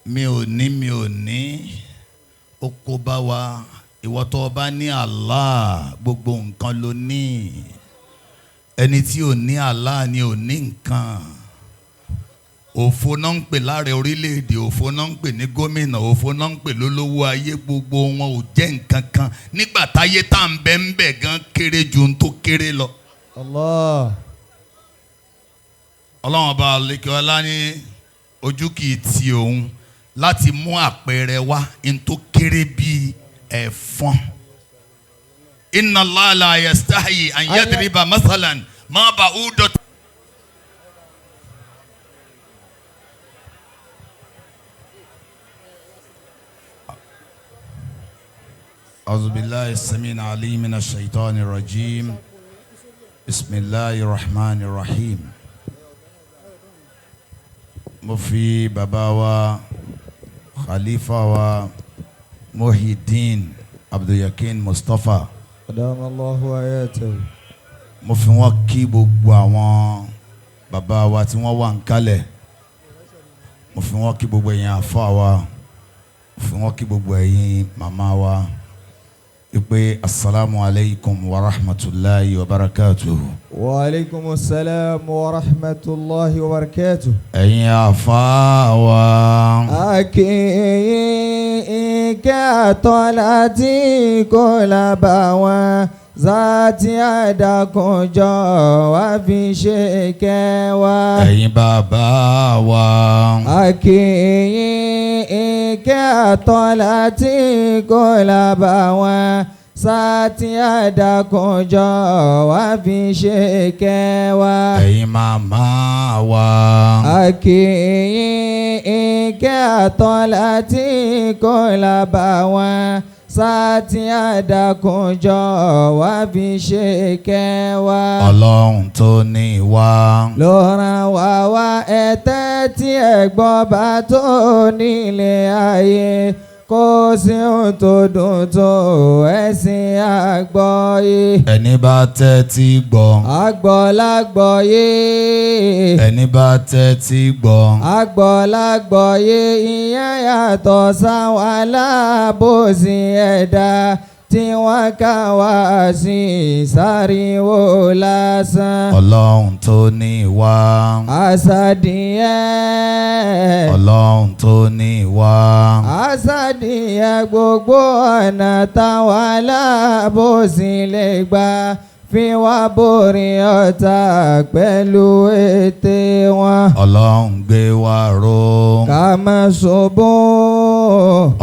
mi ò ní ó kó bá wa ìwọ tó bá ní Allah gbogbo nǹkan ló ní ẹni tí ò ní Allah ni ò ní nǹkan òfò náà ń pè láàrẹ orílẹ̀-èdè òfò náà ń pè ní gómìnà òfò náà ń pè lólówó ayé gbogbo wọn ò jẹ́ nǹkan kan nígbà táyé tá à ń bẹ ń bẹ gan kéré ju ohun tó kéré lọ. Ọlọ́run ọba àlekè ọlá ní ojú kì í ti òun láti mú àpẹẹrẹ wá ohun tó kéré bíi ẹ̀fọn. Inna Allah la yastahi an yadriba masalan ma ba'udat. أعوذ بالله السميع العليم من الشيطان الرجيم بسم الله الرحمن الرحيم. mo fi bàbá wa Khalifa wa Muhyideen Abdulyekeen Mustapha Adamallahu ayatahu. mo fi wọ́n kí gbogbo àwọn bàbá wa tí wọ́n wà ń kalẹ̀ mo fi wọ́n kí gbogbo ẹ̀yin àfáà wa mo fi wọ́n kí gbogbo ẹ̀yin màmá wa ipe assalamu alaikum wa rahmatullahi wa barakatuh. Wa alaikum assalam wa rahmatullahi wa barakatuh. Ẹ̀yin àfáà wa. Akíyíká tọ́lá tí kò lábà wọn Zati àdàkùnjọ wá fi ṣe kẹwàá. Ẹ̀yin bàbá wa. Akíyíká tọ́lá tí kò lábà wọn Zati àdàkùnjọ wá fi ṣe kẹwàá. Ẹ̀yin màmá wa. Akíyíká tọ́lá tí kò lábà wọn Sátì àdàkùnjọ wá fi ṣe kẹwàá. Ọlọ́run tó ní wa. Ló rán wa wá ẹ̀tẹ́ tí ẹ̀gbọ́n bá tó nílé ayé. Kò sí ohun tó dùn tó ẹ̀sìn àgbọ́yé. Ẹni bá tẹ́tí gbọ́. Àgbọ́ lágbọ́yé. Ẹni bá tẹ́tí gbọ́. Àgbọ́ lágbọ́yé ìyẹn yàtọ̀ sáwọn alábòsí ẹ̀dá tí wọ́n ká wá sí sáríwó lásán. Ọlọ́run tó ní wa. Àsàdìyẹ. Ọlọ́run tó ní wa. Àsàdìyẹ gbogbo ọ̀nà táwọn alábòsí lè gbà fi wá borí ọ̀tá pẹ̀lú ète wọn. Ọlọ́run gbé wa ró. Ká má ṣubú.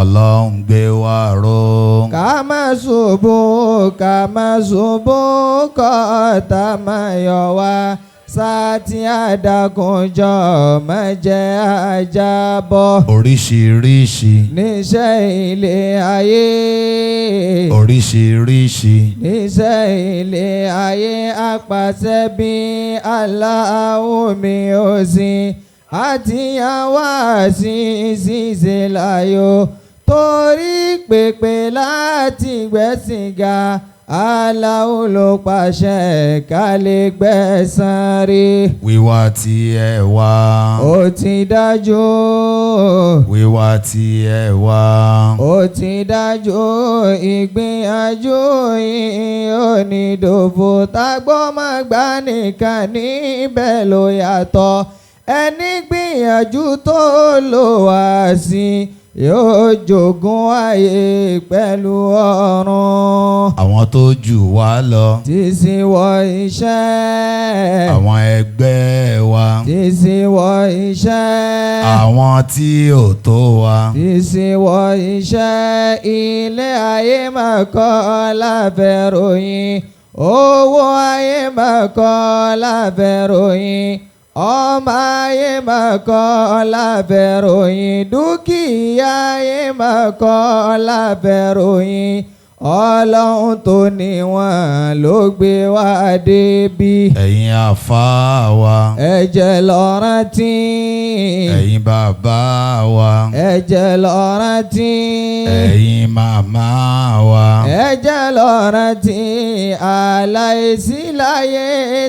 Ọlọ́run gbé wa ró. Ká má ṣubú, ká má ṣubú, kọ́ta má yọ wá. Sátì àdàkùnjọ má jẹ́ àjábọ̀. Oríṣiríṣi. Níṣẹ́ ilé ayé. Oríṣiríṣi. Níṣẹ́ ilé ayé apàṣẹ bí Allahu mi ò sí. Àti àwa sí ṣíṣe láyò. Torí pèpè láti gbẹ̀sìn ga. Allahu ló pàṣẹ ká lè gbẹ̀san rí. Wíwá tí ẹ wá. Ó ti dájú. Wíwá tí ẹ wá. Ó ti dájú ìgbìyànjú yìí ò ní dòfo. Tágbọ́ máa gbá nìkan níbẹ̀ ló yàtọ̀. Ẹni gbìyànjú tó lò wá sí yóò jogún ayé pẹ̀lú ọ̀run. Àwọn tó jù wá lọ. Tí sì wọ iṣẹ́. Àwọn ẹgbẹ́ wa. Tí sì wọ iṣẹ́. Àwọn tí ò tó wa. Tí sì wọ iṣẹ́. Ilé ayé máa kọ́ láfẹ́ ròyìn. Owó ayé máa kọ́ láfẹ́ ròyìn. Ọmọ ayé máa kọ́ láfẹ́ ròyìn. Dúkìá ayé máa kọ́ láfẹ́ ròyìn. Ọlọ́run tó ní wọn ló gbé wá débi. Ẹ̀yin àfáà wa. Ẹ jẹ́ lọ rántí. Ẹ̀yin bàbá wa. Ẹ jẹ́ lọ rántí. Ẹ̀yin màmá wa. Ẹ jẹ́ lọ rántí. Aláìsí láyé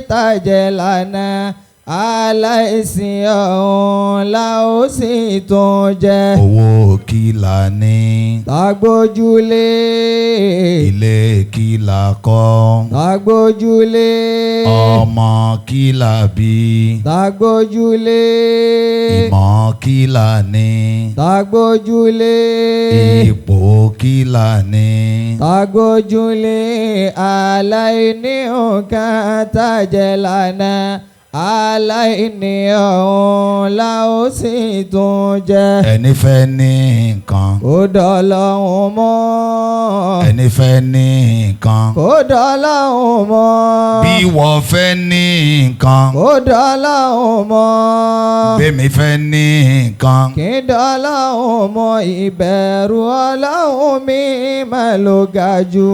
tàjẹ́ lánàá. aláìsìn ọ̀hún la ó sì tún jẹ. owó kìlà ní. tágbójúlé. ilé kìlà kọ́. tágbójúlé. ọmọ kìlà bí. tágbójúlé. ìmọ̀ kìlà ní. tágbójúlé. ipò kìlà ní. tágbójúlé. aláìní nǹkan tájẹ lánàá aláìní ọ̀hún la ó sì tún jẹ. ẹni fẹ́ ní nǹkan. kó dọ́lọ́hún mọ́. ẹni fẹ́ ní nǹkan. kó dọ́lọ́hún mọ́. bí wọ́n fẹ́ ní nǹkan. kó dọ́lọ́hún mọ́. bẹ́mi fẹ́ ní nǹkan. kí dọ́lọ́hún mọ́. ìbẹ̀rù ọlọ́hun mi máa ló ga jù.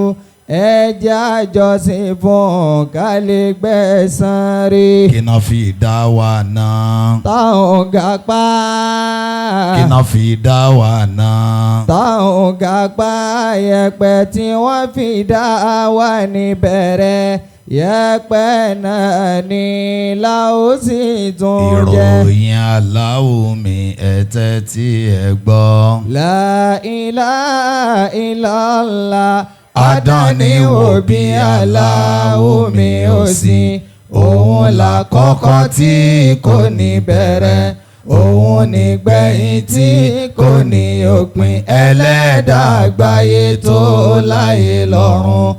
ẹjẹ́ àjọsìn fún ká lè gbẹ̀san rí. kí náà fi dá wa náà. táwọn ga pa. kí náà fi dá wa náà. táwọn ga pa yẹ̀pẹ̀ tí wọ́n fi dá wa níbẹ̀rẹ̀ yẹ̀pẹ̀ náà ni la ó sì tún jẹ. ìròyìn aláwo mi ẹ̀tẹ́ tí ẹ gbọ́. La ilaha illallah. Adániwò bí aláwo mi ò sí. òun làkọ́kọ́ tí kò ní bẹ̀rẹ̀. òun ní gbẹ̀yìn tí kò ní òpin. ẹlẹ́dàá àgbáyé tó láyé lọ́run.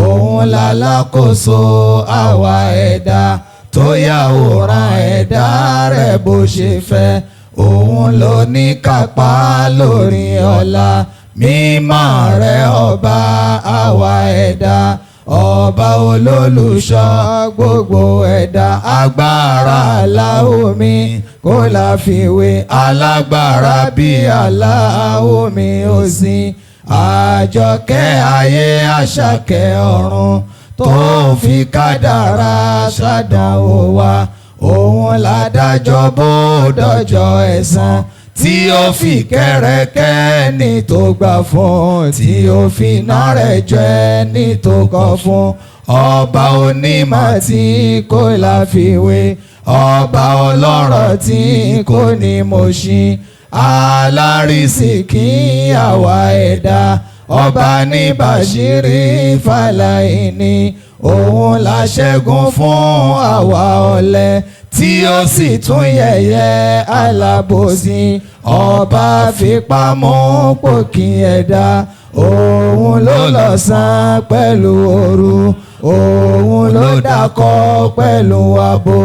òun lálákòóso àwa ẹ̀dá. tó yàwòrán ẹ̀dá rẹ̀ bó ṣe fẹ́. òun ló ní kápá lórí ọlá. mímọ́ rẹ̀ ọba àwa ẹ̀dá. ọba olólùṣọ́ gbogbo ẹ̀dá. agbára aláwo mi kò láfiwé. alágbára bí aláwo mi ò sí. àjọkẹ́ ayé àṣàkẹ́ ọ̀run. tó fi kádàrá ṣàdánwò wa. òun ládájọ́ bó dọjọ́ ẹ̀san. tí ó fi kẹ́rẹ́kẹ́ ní tó gbà fún. tí ó fi iná rẹ̀ jẹ́ ní tó kọ̀ fún. ọba onímọ̀ tí kò láfiwé. ọba ọlọ́rọ̀ tí kò ní mọ̀ṣin. alárísìkí àwa ẹ̀dá. ọba ní bàṣírí fàlàyé. òun la ṣẹ́gun fún àwa ọ̀lẹ. tí ó sì tún yẹ̀yẹ́ alábòsí. ọba fipá mú pòkì ẹ̀dá. òun ló lọ́sàn pẹ̀lú òru. òun ló dákọ̀ pẹ̀lú abo.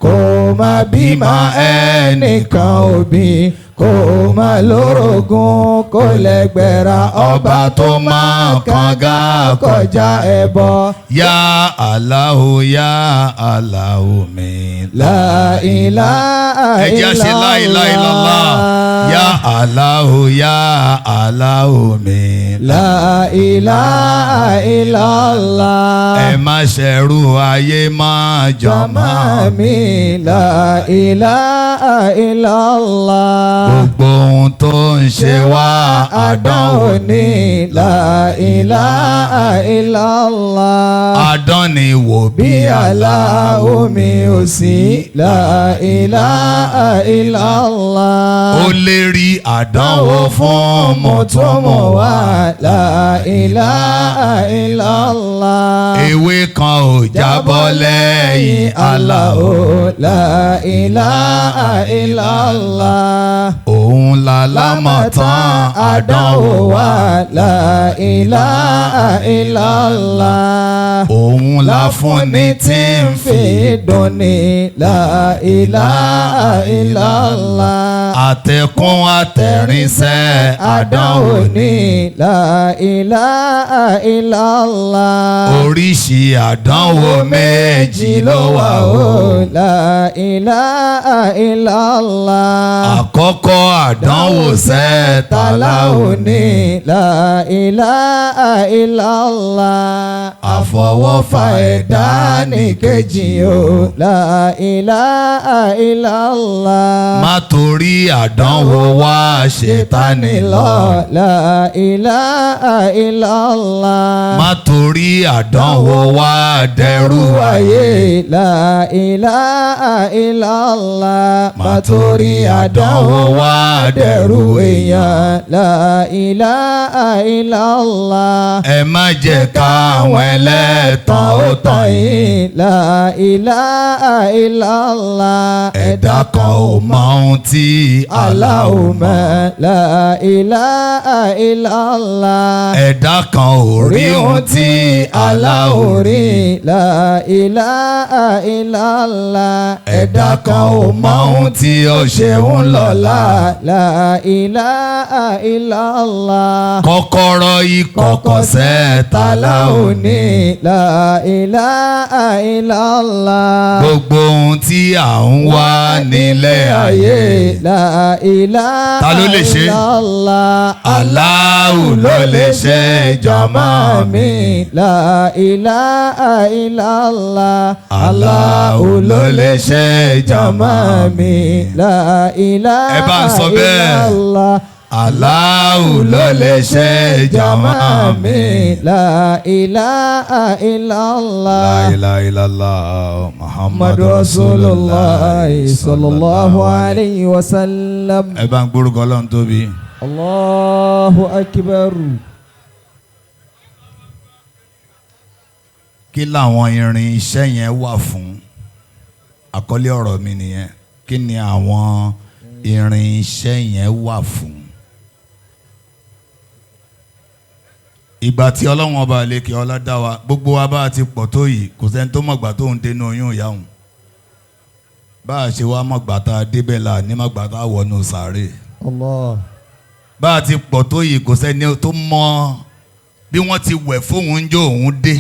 kò má bímọ ẹnìkan òbí. kò má lórogún kò lẹ́gbẹ̀ra. ọba tó máa kànga kọjá ẹbọ. yá Allahu yá Allahu mi. La ilaha illallah. ẹ jẹ́ ṣe la ilaha illallah. yá Allahu yá Allahu mi. La ilaha illallah. ẹ má ṣẹ̀rù ayé máa jọmọ́ mi. La ilaha illallah. gbogbo ohun tó ń ṣe wá àdánwò ní. La ilaha illallah. àdánìwò bí aláwo mi ò sí. La ilaha illallah. ó lè rí àdánwò fún mọ̀tọ́mọ̀ wá. La ilaha illallah. ewé kan ò jábọ́ lẹ́yìn Allahu. La ilaha illallah. òun lálámọ̀tán àdánwò wá. La ilaha illallah. òun la fúnni tí ń fi dùnni. La ilaha illallah. àtẹ̀kùn àtẹ̀rìnsẹ́ àdánwò ní. La ilaha illallah. oríṣi àdánwò méjì ló wà o. La ilaha illallah. àkọ́kọ́ àdánwò sẹ́tàlá òní. La ilaha illallah. àfọwọ́fà ẹ̀dá ní kejì o. La ilaha illallah. má torí àdánwò wá ṣètánì lọ. La ilaha illallah. má torí àdánwò wá dẹrù ayé. La ilaha illallah. má torí àdánwò wá dẹrù èèyàn. La ilaha illallah. ẹ má jẹ́ káwọn ẹlẹ́tàn ó tàn yín. La ilaha illallah. ẹ̀dá kan ò mọ ohun tí Allah ò mọ̀. La ilaha illallah. ẹ̀dá kan ò rí ohun tí Allah ò rí. La ilaha illallah. ẹ̀dá kan ò mọ ohun tí ó ṣe ń lọ́la. La ilaha illallah. kọ́kọ́rọ́ ìkọ̀kọ̀ sẹ́ẹ̀ta láò ní. La ilaha illallah. gbogbo ohun tí à ń wá nílé ayé. La ilaha ta ló lè ṣe? illallah. Allahu ló lè ṣe jàmá mi. La ilaha illallah. Allahu ló lè ṣe jàmá mi. La ilaha ẹ bá ń sọ bẹ́ẹ̀. illallah. Allahu ló lè ṣe jàmá mi. La ilaha illallah. La ilaha illallah Muhammadu Muhammadu Rasulullah Rasulullah sallallahu alayhi wa sallam. ẹ bá ń gbórúkọ Ọlọ́run tóbi. Allahu akbar. kí làwọn irin iṣẹ́ yẹn wà fún? àkọlé ọ̀rọ̀ mi nìyẹn. kí ni àwọn irin iṣẹ́ yẹn wà fún? ìgbà tí Ọlọ́run ọba àlekè ọlá dá wa, gbogbo wa bá a ti pọ̀ tó yìí, kò sẹ́ni tó mọ̀gbà tó ń dénú oyún ìyá òun. bá a ṣe wá mọ̀gbà tá a débẹ̀ là ní mọ̀gbà tá a wọnú sàárè. Allah. bá a ti pọ̀ tó yìí, kò sẹ́ni tó mọ bí wọ́n ti wẹ̀ fóun ń jó òun dé.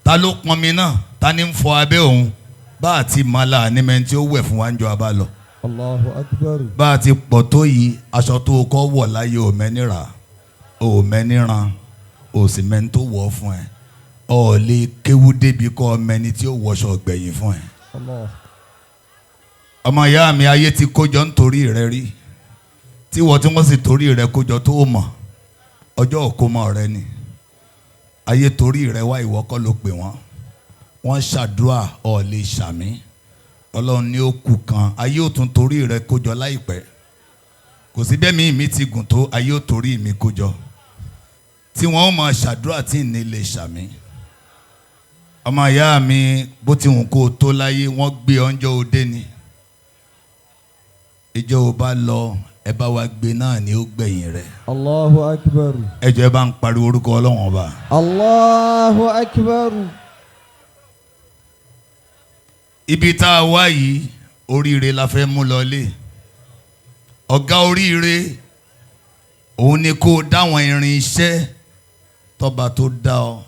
ta ló pọnmi náà? ta ni ń fọ abẹ́ òun? bá a ti mọ là ní mẹ́ni tí ó wẹ̀ fún wa ń jọ abá lọ. Allahu akbar. bá a ti pọ̀ tó yìí, aṣọ tó kọ́ wọ̀ láyé òmẹ́nira òmẹ́niran òsì mẹ́ni tó wọ̀ fún ẹ. ọ̀ lè kéwú débi kọ́ mẹ́ni tí ó wọṣọ gbẹ̀yìn fún ẹ. Allah. ọmọ ìyá mi, ayé ti kójọ nítorí rẹ rí, tí wọ́n sì torí rẹ kójọ tó mọ̀ ọjọ́ òkómọ rẹ ni. ayé torí rẹ wá, ìwọ kọ́ ló pè wọ́n. wọ́n ṣàdúrà, ọ̀ lè ṣàmì. Ọlọ́run ní ó kù kan, ayé ò tún torí rẹ kójọ láìpẹ́. kò sí bẹ́ẹ̀ mi ti gùn tó, ayé ò torí mi kójọ. tí wọ́n ó máa ṣàdúrà tí ì ní lè ṣàmì. ọmọ ìyá mi, bó ti wù kó o tó láyé, wọ́n gbé ọjọ́ òde ni. ìjọ ò bá lọ, ẹ bá wa gbé náà ni ó gbẹ̀yìn rẹ̀. Allahu akbar. ẹ jọ̀ọ́ ẹ bá ń pariwo orúkọ Ọlọ́run ọba. Allahu akbar. ibi tá a wá yìí, oríire la fẹ́ mú lọlé. ọ̀gá oríire òun ni kó o dáwọn irin iṣẹ́ tọ́ba tó dá ọ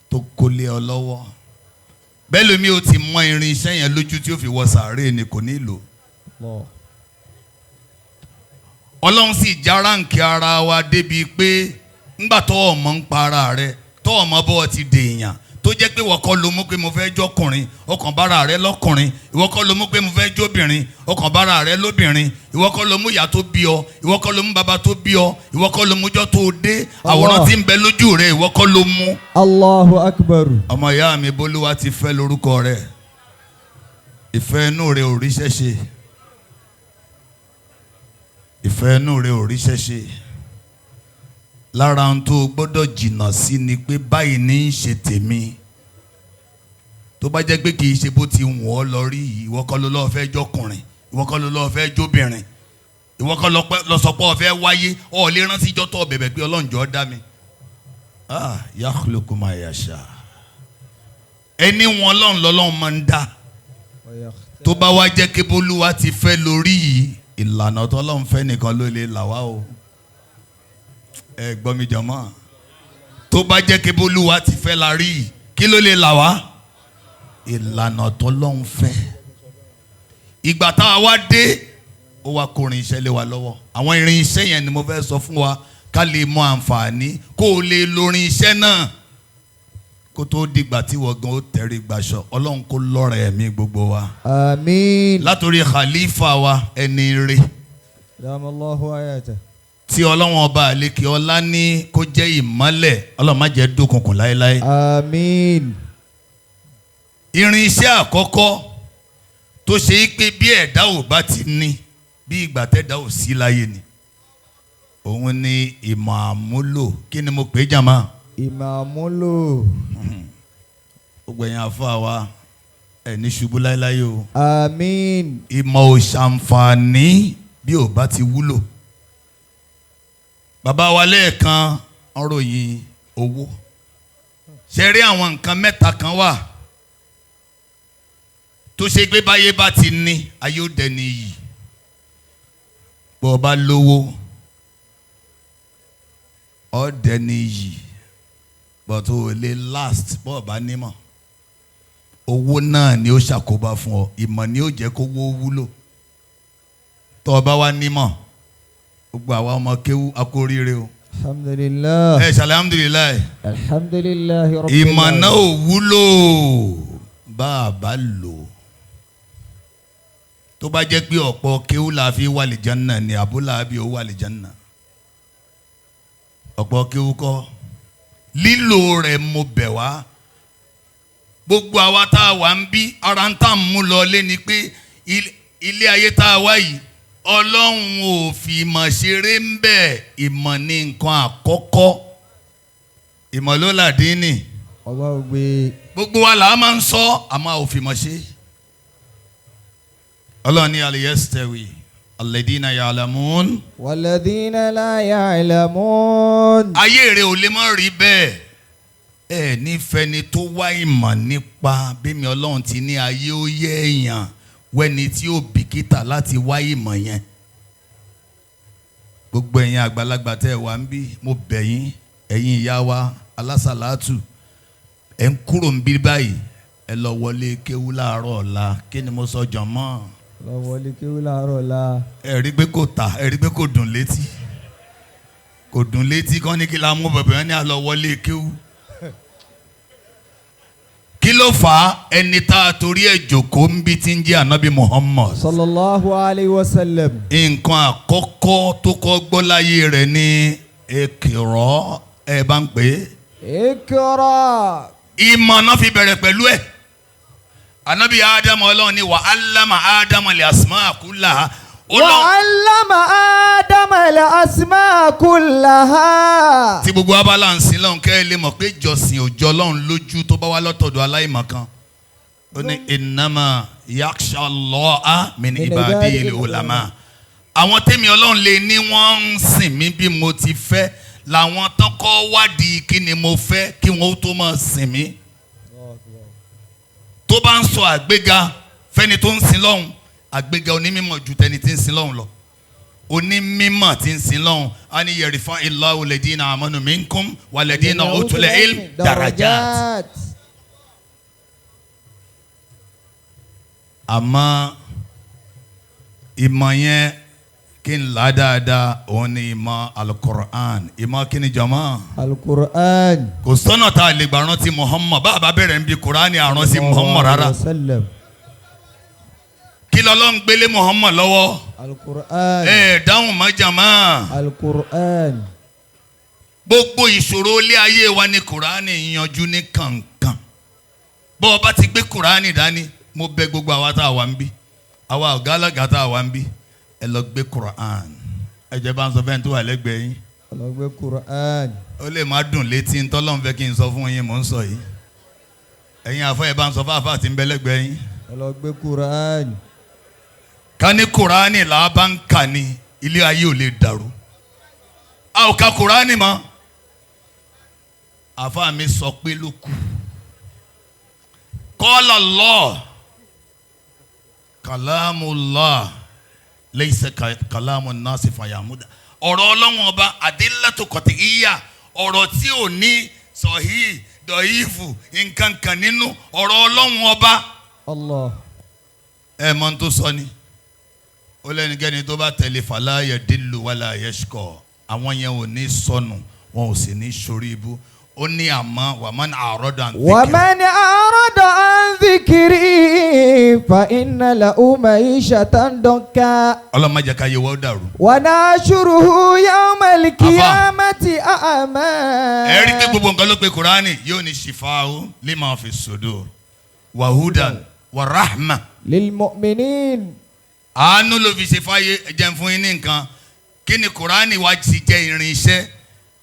tó kólé ọ lọ́wọ́. bẹ́ẹ̀ lómi ó ti mọ irin iṣẹ́ yẹn lójú tí ó fi wọ sàárè ni kò ní lò. Ọlọ́run sì já ráǹkì ara wa débi pé ńgbà tó ọmọ ń pa ara rẹ, tó ọmọ bọ́ ti dèèyàn, tó jẹ́ pé ìwọ kọ́ ló mú pé mo fẹ́ jọkùnrin, ọkàn bára rẹ lọ́kùnrin. ìwọ kọ́ ló mú pé mo fẹ́ jóbìnrin, ọkàn bára rẹ lóbìnrin. ìwọ kọ́ ló mú ìyá tó bí ọ, ìwọ kọ́ ló mú bàbá tó bí ọ, ìwọ kọ́ ló mú jọ́ tó dé. àwòrán tí ń bẹ lójú rẹ, ìwọ kọ́ ló mú. Allahu akbar. ọmọ ìyá mi, bólúwa ti fẹ́ lórúkọ rẹ. ìfẹ́ inú rẹ ò ríṣẹ́ ṣe. ìfẹ́ inú rẹ ò ríṣẹ́ ṣe. lára ohun tó gbọ́dọ̀ jìnnà sí ni pé báyìí ní í ṣe tèmi. tó bá jẹ́ pé kì í ṣe bó ti wù ọ́ lọ rí, ìwọ kọ́ ló lọ́ọ́ fẹ́ jọkùnrin, ìwọ kọ́ ló lọ́ọ́ fẹ́ jóbìnrin, ìwọ kọ́ lọ sọ pé ó fẹ́ wáyé, ó lè rántí ìjọ́ tó bẹ̀bẹ̀ pé Ọlọ́run jọ̀ọ́ dá mi. yakhluqu ma yasha. ẹni wọn Ọlọ́run lọ́lọ́run máa ń dá. tó bá wá jẹ́ kí bólúwa ti fẹ́ lórí yìí, ìlànà tó Ọlọ́run fẹ́ nìkan ló lè là wá o. ẹ gbọ́ mi jọ̀mọ́. tó bá jẹ́ kí bólúwa ti fẹ́ la rí yìí, kí ló lè là wá? ìlànà tó Ọlọ́run fẹ́. ìgbà tá a wá dé, ó wá kó irin iṣẹ́ lé wa lọ́wọ́. àwọn irin iṣẹ́ yẹn ni mo fẹ́ sọ fún wa ká lè mọ àǹfààní kó o lè lórin iṣẹ́ náà kó tó dìgbà tí wọ́n gan ó tẹ̀rí gbaṣọ. Ọlọ́run kó lọ́rẹ̀ ẹ̀mí gbogbo wa. Àmín. látòrí Khalifa wa ẹni rẹ̀ Damallahu ayata. tí ọlọ́wọ́n ọba àlekè ọlá ní kó jẹ́ ìmọ́lẹ̀ ọlọ́run má jẹ́ dókùnkùn láéláé. Àmín. irinṣẹ́ àkọ́kọ́ tó ṣe é pé bí ẹ̀dá ò bá ti ní bí ìgbà tẹ́dá ò sí láyé ni òun ni ìmọ̀ àmúlò. kí ni mo pè é jàmá? Ìmọ̀ àmúlò. gbogbo ẹ̀yin àfáà wa ẹ̀ ní ṣubú láéláé o. Àmín. ìmọ̀ ò ṣàǹfààní bí ò bá ti wúlò. bàbá wa lẹ́ẹ̀kan ọ̀rọ̀ yìí owó. ṣe rí àwọn nǹkan mẹ́ta kan wà tó ṣe pé báyé bá ti ní ayé ó dẹni yìí. bó o bá lówó ó dẹni yìí but o lè last bó o bá nímọ̀. owó náà ni ó ṣàkóbá fún ọ, ìmọ̀ ni ó jẹ́ kó wó wúlò. tó o bá wá nímọ̀ gbogbo àwa ọmọ kéwú akóríire o. Alhamdulillah. ẹ ṣàlẹ̀ alhamdulilayi. Alhamdulillah rabbil ìmọ̀ alamin. náà ò wúlò bá a bá lò. tó bá jẹ́ pé ọ̀pọ̀ kéwú la fi wà lè janna ni àbúlà bí ó wà lè janna. ọ̀pọ̀ kéwú kọ́ lílò rẹ̀ mo bẹ̀ wá. gbogbo àwa tá a wà ń bí ara ń tà ń mú lọ lé ni pé ilé ayé tá a wá yìí ọlọ́run ò fi ìmọ̀ ṣeré ń bẹ̀. ìmọ̀ ní nǹkan àkọ́kọ́. ìmọ̀ ló làdín ní. ọba ògbé. gbogbo wa là á máa ń sọ àmọ́ a ò fi ìmọ̀ ṣe. ọlọ́run ní al-yastawi alladhina ya'lamun. walladhina la ya'lamun. ayé rẹ̀ ò lè má rí bẹ́ẹ̀. ẹ nífẹ̀ẹ́ ni tó wá ìmọ̀ nípa bẹ́mi ọlọ́run ti ní ayé ó yẹ èèyàn wẹ́ni tí ó bìkítà láti wá ìmọ̀ yẹn. gbogbo ẹ̀yin àgbàlagbà tẹ́ ẹ wà ń bí mo bẹ̀ yín ẹ̀yin ìyá wa alásàlátù ẹ̀ ń kúrò ń bí báyìí ẹ lọ wọlé kéwú láàárọ̀ ọ̀la. kí ni mo sọ jọ̀mọ́? lọ wọlé kéwú láàárọ̀ ọ̀la. ẹ rí pé kò tà, ẹ rí pé kò dùn létí, kò dùn létí kán ní kí la mú bẹ̀bẹ̀ wọn ní àlọ́ wọlé kéwú. kí ló fà á? ẹni tá a torí ẹ̀ jókòó ń bí tí ń jẹ́ ànábì Muhammad sallallahu alayhi wa sallam. nǹkan àkọ́kọ́ tó kọ́ gbọ́ láyé rẹ̀ ní èkìrọ́. ẹ bá ń pè é Ikra. ìmọ̀ náà fi bẹ̀rẹ̀ pẹ̀lú ẹ̀. ànábì Ádámù ọlọ́run ní wa allama Ádámù al-asma'a kullaha. Wa'allama Adama al-asma'a kullaha. tí gbogbo abala ń sin lọ́hùn kẹ́ ẹ lè mọ̀ pé ìjọsìn òjò Ọlọ́run lójú tó bá wá lọ́tọ̀dọ̀ aláìmọ̀kan. ó ní innama yakhsha Allaha min ibadil ulama. àwọn tẹ́mi Ọlọ́run lè ní wọ́n ń sìn mí bí mo ti fẹ́ làwọn tán kọ́ wádìí kí ni mo fẹ́ kí wọ́n tó máa sìn mí. tó bá ń sọ àgbéga fẹ́ni tó ń sin lọ́hùn, àgbéga onímọ̀ ju tẹni tí ń sin lọ́hùn lọ. onímọ̀ tí ń sin lọ́hùn á ní yẹrìfà Allahu alladhina amanu minkum walladhina utul ilm darajat. àmọ́ ìmọ̀ yẹn kí n là dáadáa òun ni ìmọ̀ al-Qur'an. ìmọ̀ kí ni jama? al-Qur'an. kò sọ́nà tá a lè gbà rántí Muhammad bá a bá bẹ̀rẹ̀ ń bi Qur'ani àrántí Muhammad rárá. kí lọ́lọ́run gbélé Muhammad lọ́wọ́? al-Qur'an. dáhùn má jàmá. al-Qur'an. gbogbo ìṣòro ilé ayé wa ni Qur'ani yanjú ní kankan. bó o bá ti gbé Qur'ani dání mo bẹ̀ gbogbo àwa tá a wà ń bí, àwa ọ̀gá alága tá a wà ń bí, ẹ lọ gbé Qur'an. ẹ jẹ́ bá ń sọ fẹ́ni tó wà lẹ́gbẹ̀ẹ́ yín. ẹ lọ gbé Qur'an. ó lè má dùn létí ń tọ́lọ́run fẹ́ kí n sọ fún yín mò ń sọ yìí. ẹ̀yin àfọ́ ẹ̀ bá ń sọ fún àfáà tí ń bẹ lẹ́gbẹ̀ẹ́ yín. ẹ lọ gbé Qur'an. ká ní Qur'ani là á bá ń kà ní ilé ayé ò lè dàrú. a ò ka Qur'ani mọ́. àfáà mi sọ pé ló kù. qala Allah kalamullah laysa kalamun nasi fayamuda. ọ̀rọ̀ Ọlọ́run ọba adillatu qat'iyya, ọ̀rọ̀ tí ò ní sahih dọ̀yìfù nǹkan kan nínú ọ̀rọ̀ Ọlọ́run ọba. Allah. ẹ mọ̀ tó sọ ni ó lẹ́nikẹ́ni tó bá tẹ̀lé fala yadillu wala yashqa. àwọn yẹn ò ní sọnù wọn ò sì ní sórí ibú. ó ní àmọ́ waman a'rada an dhikri. ومن أعرض عن ذكري فإن له معيشة ضنكا ọlọ́run má jẹ́ ká yẹ wọ́n dàrú. ونحشره يوم القيامة أعمى. ẹ rí pé gbogbo nǹkan ló pe Kùránì yóò ní shifa'u lima fi sudur wa hudan wa rahma. للمؤمنين. àánú ló fi ṣe fáyé jẹun fún yín ní nǹkan kí ni Kùránì wá ti jẹ́ irinṣẹ́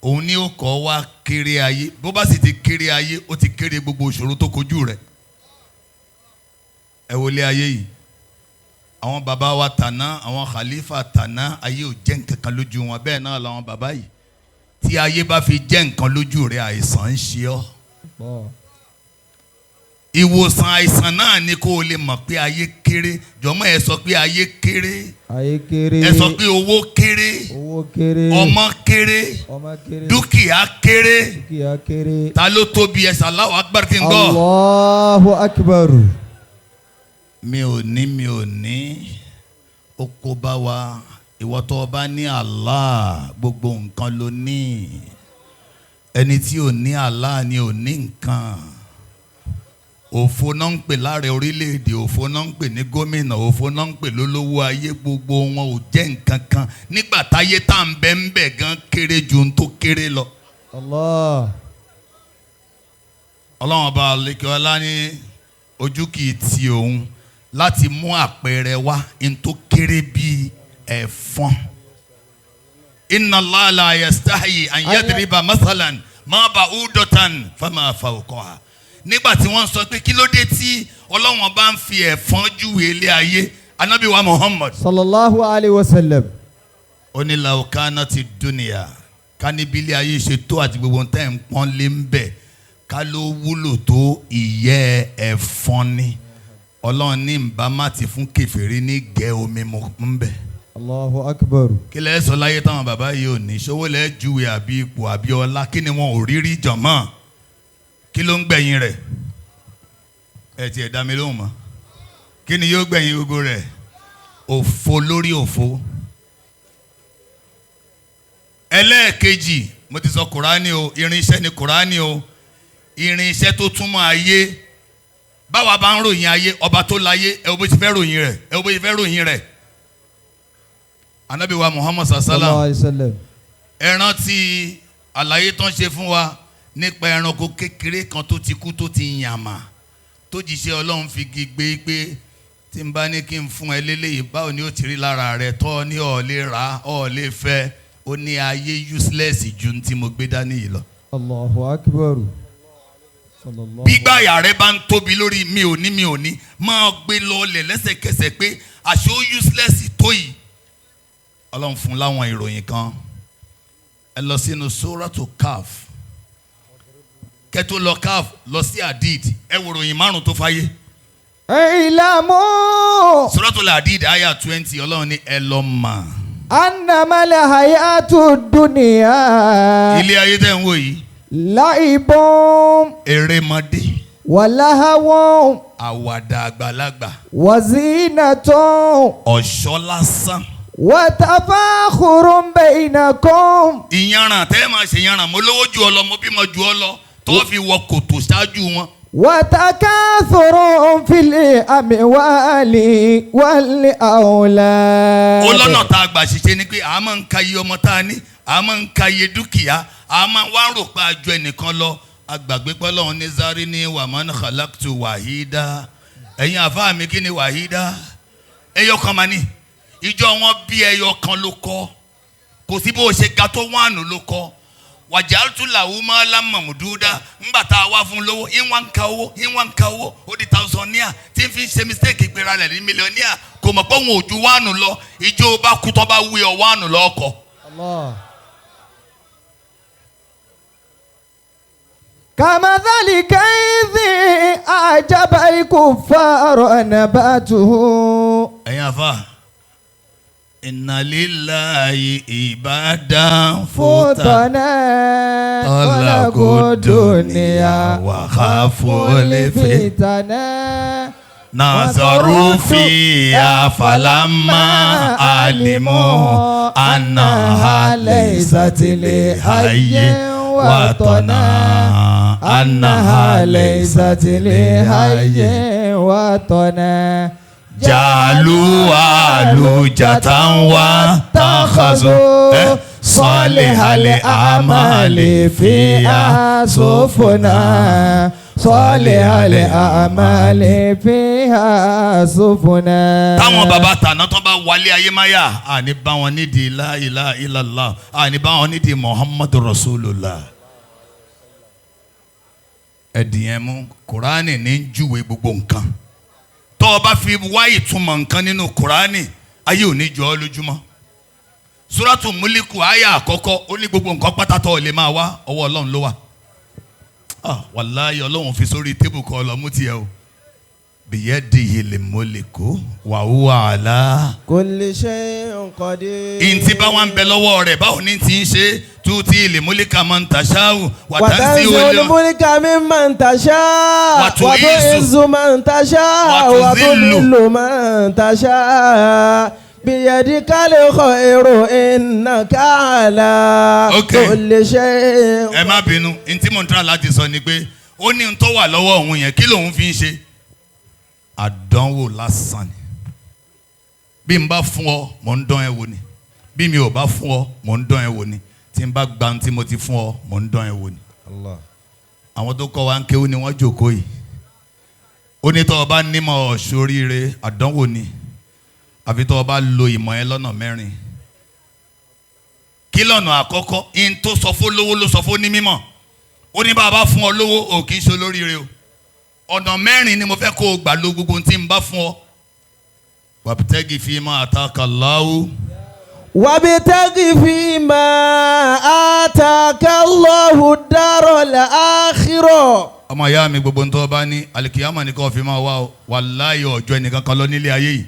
òun ni ó kọ́ wá kéré ayé bó bá sì ti kéré ayé ó ti kéré gbogbo ìṣòro tó kojú rẹ̀. ẹ wọlé ayé yìí àwọn bàbá wa tàná àwọn Khalifa tàná ayé ò jẹ́ nǹkan kan lójú wọn bẹ́ẹ̀ náà làwọn bàbá yìí tí ayé bá fi jẹ́ nǹkan lójú rẹ̀ àìsàn ń ṣe ọ́. ìwòsàn àìsàn náà ni kó o lè mọ̀ pé ayé kéré jọ̀mọ́ ẹ sọ pé ayé kéré. ayé kéré. ẹ sọ pé owó kéré. owó kéré. ọmọ kéré. ọmọ kéré. dúkìá kéré. dúkìá kéré. ta ló tóbi ẹsẹ̀ Allahu Akbar kí n gbọ́. Allahu Akbar. mi ò ní ó kó bá wa ìwọ tó o bá ní Allah gbogbo nǹkan ló ní ẹni tí ò ní Allah ni ò ní nǹkan. òfo náà ń pè láàrẹ orílẹ̀-èdè òfo náà ń pè ní gómìnà òfo náà ń pè lólówó ayé gbogbo wọn ò jẹ́ nǹkan kan nígbà táyé tá à ń bẹ́ ń bẹ̀ gan kéré ju ohun tó kéré lọ. ọlọ́run ọba alekiola ní ojú kì í ti òun láti mú àpẹẹrẹ wá ohun tó kéré bíi ẹ̀fọn. inna Allaha la yastahi an yadriba masalan ma ba'udatan fama fawqaha. nígbà tí wọ́n sọ pé kí ló dé tí ọlọ́wọ́n bá ń fi ẹ̀fọn júwe ilé ayé Ànábì wa Muhammad sallallahu alayhi wa sallam. ó ní law kanati dunya ká níbi ilé ayé ṣe tó àti gbogbo tẹ́ ń pọ́n lé ń bẹ̀ ká ló wúlò tó ìyẹ́ ẹ̀fọn ni ọlọ́run ní nbámá ti fún kèfèrí ní gẹ́ omi mu ń bẹ̀. Allahu Akbar. kí lẹ́ sọ láyé táwọn bàbá yìí ò ní ṣòwò lẹ́ júwe àbí ipò àbí ọlá kí ni wọn ò rí rí jọ̀mọ́ kí ló ń gbẹ̀yìn rẹ̀ ẹ ti ẹ̀ dá mi lóhùn mọ́ kí ni yóò gbẹ̀yìn gbogbo rẹ̀ òfo lórí òfo. ẹlẹ́ẹ̀kejì mo ti sọ Kùránì o irinṣẹ́ ni Kùránì o irinṣẹ́ tó túmọ̀ ayé báwa bá ń ròyìn ayé ọba tó láyé ẹ wo bó ti fẹ́ ròyìn rẹ̀ ẹ wo bó ti fẹ́ ròyìn rẹ̀. Ànábì wa Muhammad sallallahu alaihi wasallam ẹ rántí àlàyé tó ń ṣe fún wa nípa ẹranko kékeré kan tó ti kú tó ti yàmà tó jíṣẹ́ Ọlọ́run fi gbé pé tí n bá ní kí n fún ẹ lélẹ́yìí báwo ni ó ti rí lára rẹ̀ tọ́ ní ọ̀ lè rà ọ̀ lè fẹ́ ó ní ayé useless ju tí mo gbé dání yìí lọ. Allahu Akbar. gbígbà yà rẹ bá ń tóbi lórí mi ò ní máa gbé lọlẹ̀ lẹ́sẹ̀kẹsẹ̀ pé àṣọ useless tó yìí. Ọlọ́run fún láwọn ìròyìn kan ẹ lọ sínú Suratu Kaf kẹtó lọ Kaf lọ sí Hadid ẹ wo ìròyìn márùn tó fáyé. Ìlàmú. Suratul Hadid àyà 20 Ọlọ́run ní ẹ lọ mà. Annamal hayatu dunya. ilé ayé tẹ̀ ń wò yìí. Laibun. erémọdé. Walahawun. àwàdà àgbàlagbà. Wazinatun. ọ̀ṣọ́ lásán. Watafakhurun bainakum. ìyanràn tẹ́ ẹ máa ṣe yanràn mo lówó ju ọ lọ mo bímọ ju ọ lọ tó fi wọ kòtò ṣáájú wọn. Watakathurun fil amwali wal awlad. ó lọ́nà tá a gbà ṣiṣẹ́ ni pé a máa ń ka iye ọmọ tá a ní a máa ń ka iye dúkìá a máa wá rò pé a ju ẹnìkan lọ agbàgbé pé Ọlọ́run ní zari ní wa man khalaqtu wahida ẹ̀yin àfáà mi kí ni wahida ẹyọ kan máa ní ìjọ wọn bí ẹyọ kan ló kọ́ kò sí bó ṣe ga tó wánù ló kọ́ wàjálùtù làwọn máa lámàmùdúdá ńgbà tá a wá fún lówó ìwọ̀n ń ka owó ó di tàùsàníà tí n fi ṣe mistake ìpera rẹ̀ ní mílíọ̀níà kò mọ̀ pé òun ò ju wánù lọ ìjọ bá kú tó bá wí ọ wánù lọ́kọ̀. Kamathali kayfi ajaba al-kuffara nabatuhu. ẹ̀yin àfa inna lillahi ibadan futana talaku dunya wa khaful fitana nazaru fiha falamma alimu annaha laysat li hayyin وطنا أنها ليست لحي وطنا جعلوا لجة واتخذوا صالح الأعمال فيها سفنا صالح الأعمال فيها سفنا. táwọn bàbá tàná tó bá wálé ayé máyà àní bá wọn nídìí la ilaha illallah àní bá wọn nídìí muhammadu rasulullah. ẹ̀dìyẹn mú kùránì ní júwe gbogbo nǹkan tó o bá fi wá ìtumọ̀ nǹkan nínú kùránì ayé ò ní jọ ọ́ lójúmọ́. Suratu Muliku àyà àkọ́kọ́ ó ní gbogbo nǹkan pátá tó lè máa wá ọwọ́ Ọlọ́run ló wà. Wàláyé Ọlọ́run fi sórí tébù kan ọlọ́mú tiẹ̀ o. Biyadihil mulku wa huwa ala kulli shay'in qadir. Ìntì bá wọn bẹ lọ́wọ́ rẹ̀ báwo ni ti ń ṣe tutil mulka man tasha'u wa tanzi'ul mulka mimman tasha'u wa tu'izzu man tasha'u wa tudhillu man tasha'u. Biyadikal khairu innaka ala kulli shay'in. Ẹ má bínú ntí mo ń try láti sọ ni pé ó ní n tó wà lọ́wọ́ òun yẹn kí lòun fi ń ṣe àdánwò lásán ni. Bí n bá fún ọ mò ń dán ẹ wò ni, bí mi ò bá fún ọ mò ń dán ẹ wò ni, tí n bá gba tí mo ti fún ọ mò ń dán ẹ wò ni. Àwọn tó kọ́ wa ń kéwú ni wọ́n jókòó yìí. Ó ní tó o bá nímọ̀ ṣoríire àdánwò ni àfi tó o bá lo ìmọ̀ ẹ lọ́nà mẹ́rin. Kí lọ́nà àkọ́kọ́ in tó sọ fún lówó ló sọ fún ní mímọ̀. Ó ní bá a bá fún ọ lówó ò kì í ṣe olóríire o. Ọ̀nà mẹ́rin ni mo fẹ́ kó o gbà lo gbogbo tí n bá fún ọ. Wabtagi fima ataka Allahu. Wabtagi fima ataka Allahu daral akhirah. Ọmọ ìyá mi gbogbo ntọ́ bá ní alikiyama ni kò fi máa wá o. Wàláyé ọjọ́ ẹnìkan kan lọ nílé ayé yìí.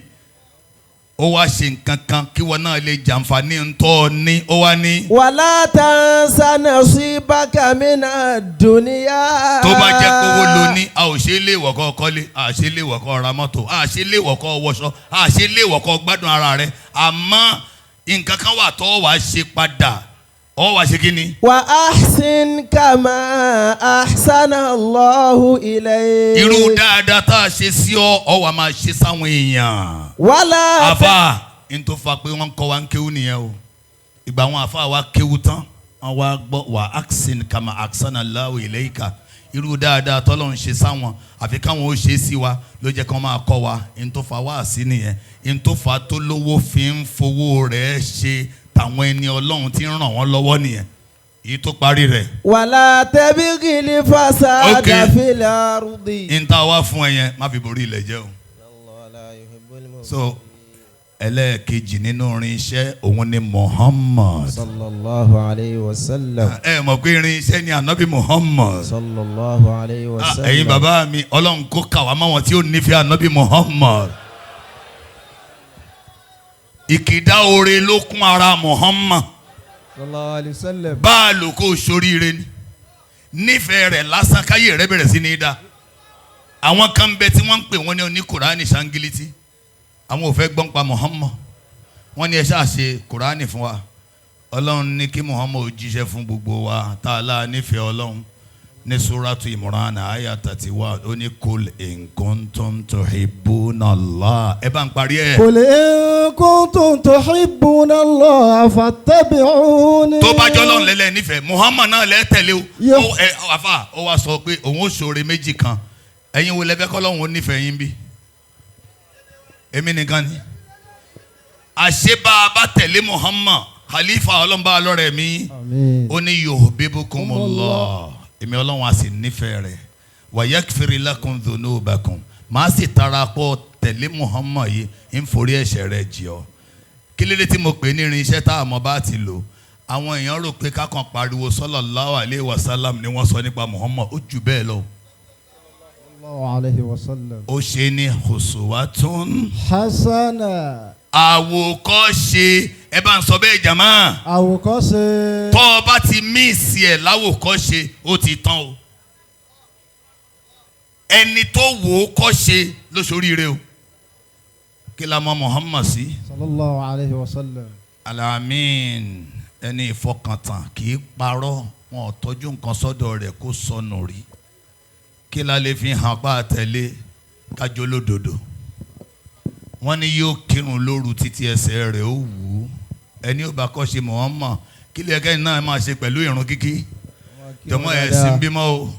Ó wá ṣe nǹkan kan kí wọn náà lè jàǹfààní ntọ́ ní ó wá ní. Wala tansa nasibaka mina dunya. Tó bá jẹ́ kówó lo ní a ò ṣe é lé ìwọ̀kọ́ kọ́lé a ṣe é lé ìwọ̀kọ́ ra mọ́tò a ṣe é lé ìwọ̀kọ́ wọṣọ a ṣe é lé ìwọ̀kọ́ gbádùn ara rẹ̀ àmọ́ nǹkan kan wà tó wàá ṣe padà ó wàá ṣe kí ni. Wa ahsin kama ahsana Allahu ilayk. Irú dáadáa tá a ṣe sí ọ wàá máa ṣe sáwọn èèyàn. Wala àfà n tó fa pé wọ́n kọ́ wa ń kéwú nìyẹn o. Ìgbà wọn àfà wa kéwú tán wọ́n wá gbọ́ wa ahsin kama ahsana Allahu ilayka. Irú dáadáa tọ́lọ́ ń ṣe sáwọn àfi káwọn ó ṣe é sí wa ló jẹ́ kí wọ́n máa kọ́ wa n tó fa wá sí nìyẹn n tó fa tó lówó fi ń fowó rẹ̀ ṣe tàwọn ẹni Ọlọ́run tí ń ràn wọ́n lọ́wọ́ nìyẹn èyí tó parí rẹ̀. Wàlá tabghil fasada fil ardi. n ta wá fún ẹ yẹn má fi borí ilẹ̀ jẹ́ o. So ẹlẹ́ẹ̀kejì nínú irin iṣẹ́ òun ni Muhammad sallallahu alayhi wa sallam. Ẹ mọ̀ pé irin iṣẹ́ ni ànábì Muhammad sallallahu alayhi wa sallam. Ẹ̀yin bàbá mi Ọlọ́run kó kà wá mọ́ wọn tí ó nífẹ̀ẹ́ ànábì Muhammad. Ìkìdá oore ló kún ara Muhammad sallallahu alayhi wa sallam. bá a lò kó soríire ni nífẹ̀ẹ́ rẹ̀ lásán káyé rẹ̀ bẹ̀rẹ̀ sí ní dá. Àwọn kan bẹ tí wọ́n ń pè wọ́n ní oní Kùránì ṣáńgílítì àwọn ò fẹ́ gbọ́n pa Muhammad wọ́n ní ẹ ṣáà ṣe Kùránì fún wa. Ọlọ́run ní kí Muhammad ó jíṣẹ́ fún gbogbo wa tá a lá nífẹ̀ẹ́ Ọlọ́run ní Suratu Imran àyà 31 ó ní kul in kuntum tuhibbuna Allah. Ẹ bá ń parí ẹ̀. Kul in kuntum tuhibbuna Allah fattabi'uni. Tó bá jọ́ lọ́run lẹ́lẹ́ nífẹ̀ẹ́ Muhammad náà lẹ́ tẹ̀lé o. Àfà ó wá sọ pé òun ó ṣoore méjì kan ẹ̀yin wo lẹ́fẹ́ kọ́ lọ́run ó nífẹ̀ẹ́ yín bí. Èmi nìkan ni. Àṣebá bá tẹ̀lé Muhammad Khalifa ọlọ́mọba lọ́rẹ̀ mi ó ní yuhibbukumullah èmi Ọlọ́run á sì nífẹ̀ẹ́ rẹ̀ wa yakfir lakum dhunubakum máa sì tara pọ̀ tẹ̀lé Muhammad yìí ń forí ẹ̀ṣẹ̀ rẹ̀ jì ọ́. Kí lédè tí mo pè ní irinṣẹ́ tá a mọ̀ bá ti lò àwọn èèyàn rò pé kákan pariwo sallallahu alayhi wa sallam ni wọ́n sọ nípa Muhammad ó jù bẹ́ẹ̀ lọ. Ó ṣe ní uswatun hasana. Àwòkọ́ṣe ẹ bá ń sọ bẹ́ẹ̀ jàmá. Àwòkọ́ṣe. Tọ́ ọ bá ti míìsì ẹ̀ láwòkọ́ṣe ó ti tán o. Ẹni tó wò ó kọ́ṣe ló ṣoríire o. Kí la mọ̀ Muhammad sí? Sallallahu alayhi wa sallam. Alamin ẹni ìfọkàntàn kì í parọ́ wọn ò tọ́jú nǹkan sọ́dọ̀ rẹ̀ kó sọnù rí kí la lè fi hàn pa àtẹ̀lé kájọ lódodo wọ́n ní yóò kírun lóru títí ẹsẹ̀ rẹ̀ ó wù ú ẹni ò bá kọ́ ṣe Muhammad kí lè kẹ́yìn náà máa ṣe pẹ̀lú ìrun kíkí jọmọ ẹ̀sìn bímọ o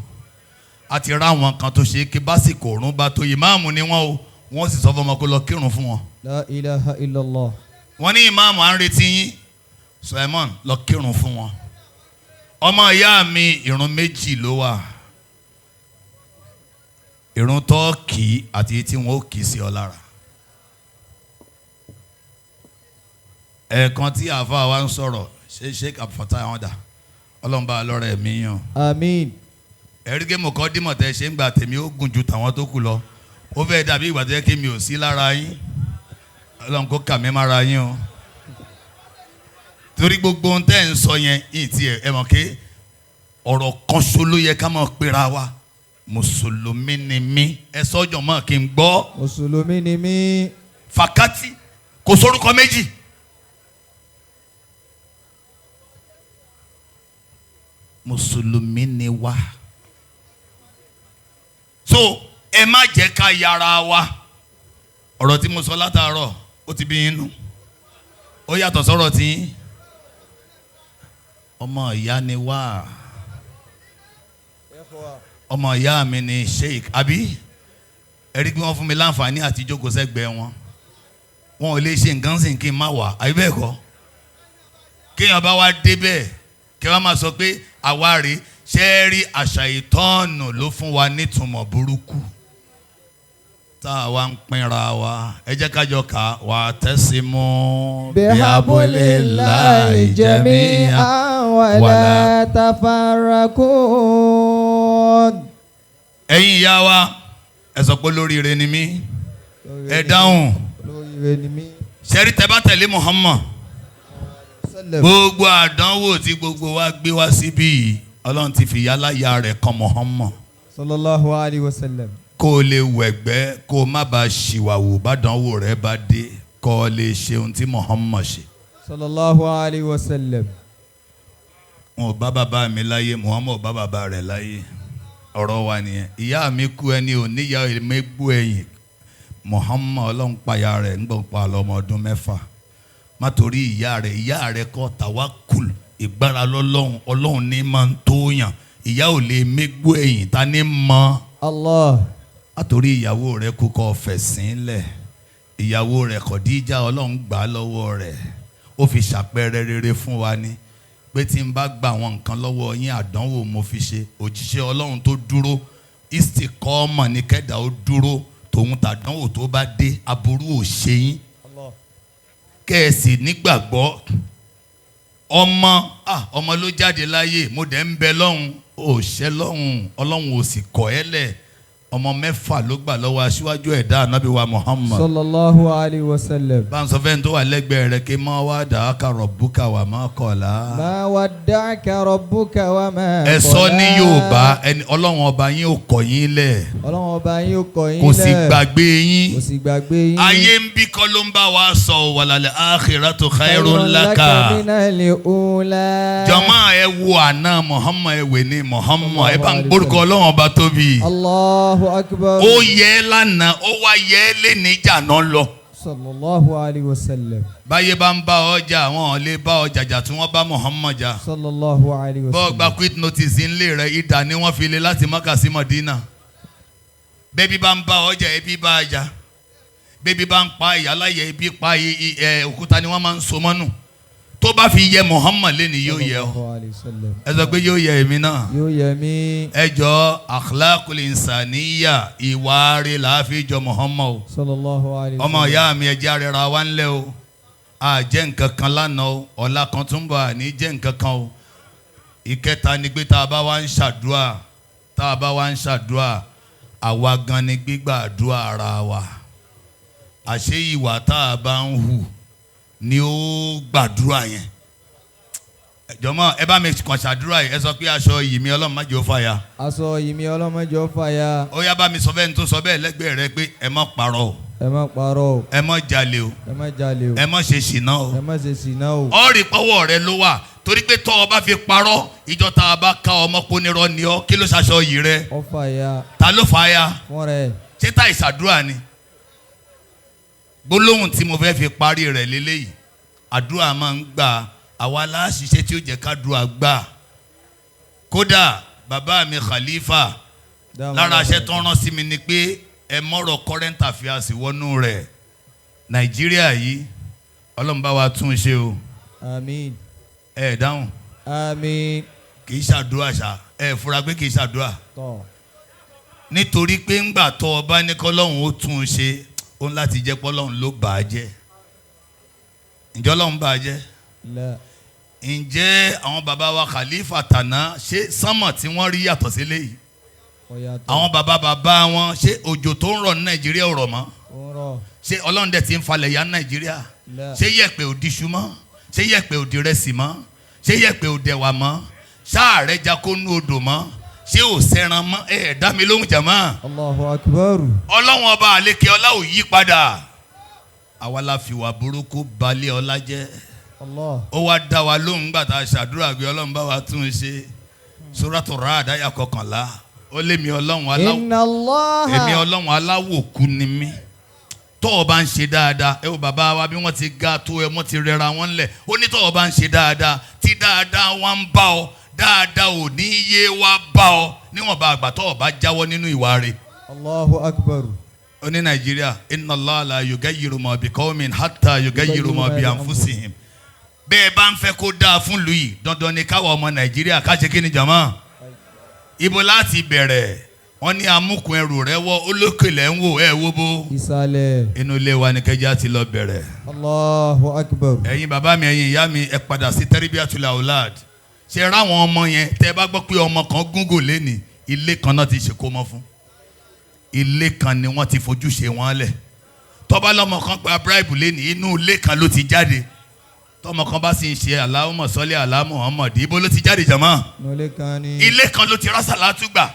àti ra àwọn kan tó ṣe kí básìkò òrùn bá tó ìmáàmù ni wọ́n o wọ́n sì sọ fún ọmọ kó lọ kírun fún wọn. La ilaha illallah. wọ́n ní ìmáàmù à ń retí yín Suleiman lọ kírun fún wọn ọmọ ìyá mi ìrun méjì ló wà ìrun tó kì í àti tí wọ́n ó kì í sí ọ lára. ẹ̀ẹ̀kan tí àáfàá wa ń sọ̀rọ̀ ṣe Sheikh Abdullateef àwọn dà ọlọ́mọba lọ́rọ̀ ẹ̀mí yàn. Àmín. ẹ̀rígé mọ̀kọ́ dímọ̀ tẹ́ ṣe ń gbà tèmi ó gùn ju tàwọn tó kù lọ ó fẹ́ dàbí ìgbà tó yẹ kí mi ò sí lára yín ọlọ́run kó kà mí mára yín o torí gbogbo ohun tẹ́ ń sọ yẹn yìí tiẹ̀ ẹ mọ̀ pé ọ̀rọ̀ kan ṣo ló yẹ ká máa pera wa mùsùlùmí ni mí ẹ sọ́jọ́ mọ́ kí n gbọ́. mùsùlùmí ni mí. fàkátì kò sórúkọ méjì. mùsùlùmí ni wá. so ẹ má jẹ́ ká yára wa ọ̀rọ̀ tí mo sọ látàárọ̀ ó ti bí inú ó yàtọ̀ sọ́rọ̀ tí ọmọ ìyá ni wá ọmọ ìyá mi ni Sheikh àbí ẹ̀rí pé wọ́n fún mi láǹfààní àti jókòó sẹ́gbẹ̀ẹ́ wọn ò lè ṣe nǹkan sìn kí n má wà àbí bẹ́ẹ̀ kọ́ kéèyàn bá wá débẹ̀ kí wọ́n máa sọ pé àwa rèé ṣe é rí àṣà ìtọ́nù ló fún wa nítumọ̀ burúkú tá a wá ń pinra wa ẹ jẹ́ kájọ ká wà tasimu bihablillahi jami'an wala tafarraqun. ẹ̀yin ìyá wa ẹ sọ pé lóríire ni mí ẹ dáhùn ṣẹ́rí tẹ́ bá tẹ̀lé Muhammad gbogbo àdánwò tí gbogbo wa gbé wá síbí yìí Ọlọ́run ti fi yálàyà rẹ̀ kan Muhammad sallallahu alayhi wa sallam kó o lè wẹ̀gbẹ́ kó o má bàa ṣìwàwò bádánwò rẹ̀ bá dé kó o lè ṣe ohun tí Muhammad ṣe. sallallahu alayhi wa sallam. wọn ò bá bàbá mi láyé Muhammad ò bá bàbá rẹ̀ láyé ọ̀rọ̀ wa nìyẹn ìyá mi kú ẹni ò níyà mẹ́gbó ẹ̀yìn Muhammad Ọlọ́run payà rẹ̀ ńgbọ̀n pa lọ́mọ ọdún 6 má torí ìyá rẹ̀ kọ́ tawakkul ìgbára lọ́lọ́run Ọlọ́run ní máa ń tó yàn ìyá ò lè mẹ́gbó ẹ̀yìn ta ní mọ́ Allah. àtòrí ìyàwó rẹ̀ kú kọ́ fẹ̀sìn lẹ̀ ìyàwó rẹ̀ Khadija Ọlọ́run gbà á lọ́wọ́ rẹ̀ ó fi ṣàpẹẹrẹ rere fún wa ní pé tí n bá gba àwọn nǹkan lọ́wọ́ yín àdánwò mo fi ṣe òjíṣẹ́ Ọlọ́run tó dúró istiqama ní kẹ́dà ó dúró tòun tàdánwò tó bá dé aburú ò ṣe yín kẹ́ẹ̀sì nígbàgbọ́ ọmọ ló jáde láyé mo dẹ̀ ń bẹ lọ́hùn ò ṣẹ́ lọ́hùn Ọlọ́run ò sì kọ̀ ẹ́ lẹ̀ ọmọ 6 ló gbà lọ́wọ́ aṣíwájú ẹ̀dá ànábì wa Muhammad sallallahu alayhi wa sallam. báńsọ fẹ́ni tó wà lẹ́gbẹ̀ẹ́ rẹ̀ kí ma wadda'aka rabbuka wa ma qala. ma wadda'aka rabbuka wa ma qala. ẹ sọ ní Yorùbá ẹni Ọlọ́run ọba yín ò kọ̀ yín lẹ̀. Ọlọ́run ọba yín ò kọ̀ yín lẹ̀. kò sì gbàgbé yín. kò sì gbàgbé yín. ayé ń bí kọ́ ló ń bá wa sọ walal akhiratu khairun laka. minal ula. jọ̀mọ́ ẹ wo àná Muhammad ẹ wè ní Muhammad ẹ bá ń gbórúkọ Ọlọ́run ọba tóbi. Allahu akbar. ó yẹ lánàá ó wá yẹ lé níjà náà lọ. sallallahu alayhi wa sallam. báyé bá ń bá ọjà àwọn lè bá ọjà jà tí wọ́n bá Muhammad jà. sallallahu alayhi wa sallam. bọ́ọ̀ gba quit notice ńlẹ̀ rẹ̀ ìdá ni wọ́n fi lé láti Mákà sí Mádínà. bẹ́ẹ̀bi bá ń bá ọjà ẹbí bá ọjà bẹ́ẹ̀bi bá ń pa ìyáláyẹ ẹbí pa òkúta ni wọ́n máa ń so mọ́nù. tó bá fi yẹ Muhammad lẹ́ni yóò yẹ ọ ẹ sọ pé yóò yẹ èmi náà yóò yẹ mí. ẹ jọ akhlaqul insaniyya ìwà rẹ̀ là á fi jọ Muhammad o sallallahu alayhi wa sallam. ọmọ ìyá mi ẹjẹ́ arẹra wa ńlẹ̀ o a jẹ́ nǹkan kan lánàá o ọ̀la kan tún bọ̀ àní jẹ́ nǹkan kan o ìkẹta ni pé tá a bá wá ń ṣàdúrà àwa gan ni gbígbàdúrà ara wa àṣé ìwà tá a bá ń hù ni ó gbàdúrà yẹn jọmọ ẹ bá mi kàn ṣàdúrà yìí ẹ sọ pé aṣọ yìí mi Ọlọ́run má jẹ́ ó fàya. aṣọ yìí mi Ọlọ́run má jẹ́ ó fàya. ó yá bá mi sọ bẹ́ẹ̀ ni tó sọ bẹ́ẹ̀ lẹ́gbẹ̀ẹ́ rẹ pé ẹ má parọ́ o. ẹ má parọ́ o. ẹ má jalè o. ẹ má jalè o. ẹ má ṣe ṣìnà o. ẹ má ṣe ṣìnà o. ó rí pọ́wọ́ rẹ ló wà torí pé tọ́ ọ bá fi parọ́ ìjọ tá a bá ká ọmọ ponírọ́ ni ọ kí ló ṣaṣọ yìí rẹ. ó fà ya. ta ló fà ya. fún rẹ. ṣé tá ìṣàdúrà ni. gbólóhùn tí mo fẹ́ fi parí rẹ̀ lélẹ́yìí àdúrà máa ń gbà àwa láṣìṣe tí ó jẹ́ ká dúà gbà. kódà bàbá mi Khalifa lára aṣẹ tó rán sí mi ni pé ẹ mọ̀rọ̀ current affairs wọnú rẹ̀ Nàìjíríà yìí Ọlọ́run bá wa tún ṣe o. àmín. ẹ dáhùn. àmín. kì í ṣàdúrà ṣá ẹ fura pé kì í ṣàdúrà. tọ́. nítorí pé ńgbà tó ọba ní kọ́lọ́hún ó tún un ṣe ó ń láti jẹ́ pọ́lọ́hún ló bà á jẹ́. ǹjẹ́ Ọlọ́run bà á jẹ́. ǹjẹ́ àwọn bàbá wa Khalifa tàná ṣé sánmọ̀ tí wọ́n rí yàtọ̀ sí léyìí. àwọn bàbá wọn ṣé òjò tó ń rọ̀ ní Nàìjíríà ò rọ̀ mọ́. ṣé Ọlọ́run dẹ̀ ti ń falẹ̀ ya Nàìjíríà. ṣé yẹ̀pẹ̀ ò di ṣu mọ́. ṣé yẹ̀pẹ̀ ò di rẹsì mọ́. ṣé yẹ̀pẹ̀ ò dẹ̀wà mọ́. ṣáà rẹ̀ já kó nú odò mọ́. ṣé ò sẹ́ran mọ́. ẹ dá mi lóhùn jàmá. Allahu Akbar. Ọlọ́run ọba àlékè ọlá ò yí padà. àwa la fi wà burúkú balẹ̀ ọlá jẹ́. ó wá dá wa lóhùn gbà tá a ṣàdúrà gbé Ọlọ́run bá wa tún un ṣe. Suratul Ra'd àyá 11 ó lé mi Ọlọ́run aláwọ̀. èmi Ọlọ́run aláwọ̀ kú ni mí. tọ́ ọ bá ń ṣe dáadáa ẹ wo bàbá wa bí wọ́n ti ga tó ẹ wọ́n ti rẹra wọn lẹ̀ ó ní tọ́ ọ bá ń ṣe dáadáa tí dáadáa wá ń bá ọ dáadáa ò ní yé wá bá ọ níwọ̀n bá àgbà tọ́ ọ bá jáwọ́ nínú ìwà rẹ̀. Allahu Akbar. ó ní Nàìjíríà inna Allaha la yugayyiru ma bi qawmin hatta yugayyiru ma bi anfusihim. bẹ́ẹ̀ bá ń fẹ́ kó dáa fún ìlú yìí dandan ni káwa ọmọ Nàìjíríà ká ṣe kí ni jàmá. ibo láti bẹ̀rẹ̀ wọ́n ní amúkùn ẹrù rẹ wọ́ olókèlè ń wò ẹ wo bó. ìsàlẹ̀. inú ilé wa ni kẹjá ti lọ bẹ̀rẹ̀. Allahu Akbar. ẹ̀yin bàbá mi ẹ̀yin ìyá mi ẹ padà sí tarbiyatul aulad. ṣe ráwọn ọmọ yẹn tẹ́ bá gbọ́ pé ọmọ kan gúngò lẹ́nìí ilé kan náà ti ṣèkómọ fún. ilé kan ni wọ́n ti fojú ṣe wọ́n lẹ̀. tọ́ba lọ́mọ kan gba bribe lẹ́nìí inú ilé kan ló ti jáde. tọ́mọ kan bá sì ń ṣe Allahumma salli ala Muhammad ibo ló ti jáde jàmá. ilé kan ló ti rásàlátù gbà.